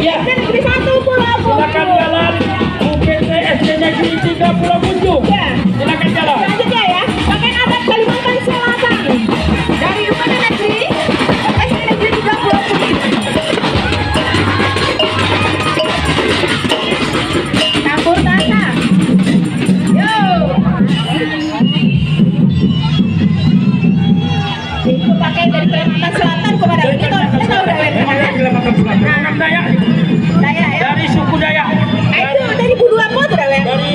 Ya. SD Negeri 1 Pulau Silakan Punjung. jalan UPT SD Negeri 3 Pulau Punjung. Ya. Silakan jalan. Selanjutnya ya, pakaian adat Kalimantan Selatan dari UPT Negeri SD Negeri 3 Pulau Punjung. Campur tanah. Yo. Itu pakaian dari Kalimantan Selatan kepada kita udah Kalimantan Dayak. Daya ya. Dari suku Dayak. Itu dari bulu apa tuh ya? Dari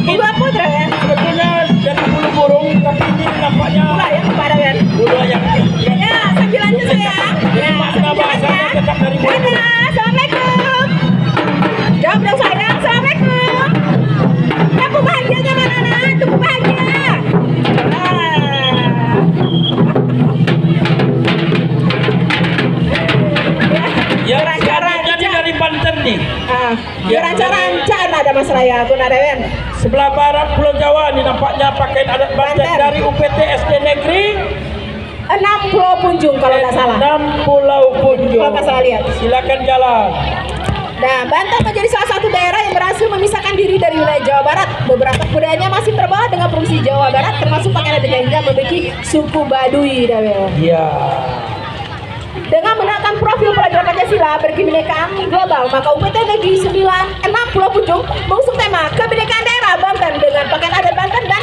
Bulu apa tuh ya? sebetulnya dari bulu burung, tapi ini nampaknya Bulu ya kepada kan? bulu ayam. Ya, sambil lanjut saya. Ya, Makna bahasanya tetap dari bulu. dadah, assalamualaikum. Jawab dong sayang, assalamualaikum. Tepuk bahagianya mana nak? Tepuk bahagia. Ya, Ranca-ranca. selanjutnya dari Banten nih. Ya, ranca-ranca ada Mas Raya, aku ada kan? Sebelah barat Pulau Jawa ini nampaknya pakaian adat Banten Banten. dari UPT SD Negeri 6 Pulau Punjung kalau nggak salah. 6 Pulau Punjung. Kalau nggak salah lihat. Silakan jalan. Nah, Banten menjadi salah satu daerah yang berhasil memisahkan diri dari wilayah Jawa Barat. Beberapa kebudayaannya masih terbawa dengan provinsi Jawa Barat, termasuk pakaian adat yang hingga memiliki suku Baduy. Iya. Dengan menerapkan profil pelajaran Pancasila berkebinekaan global, maka UPT Negeri 6 Pulau Punjung mengusung tema kebinekaan daerah Banten dengan pakaian adat Banten dan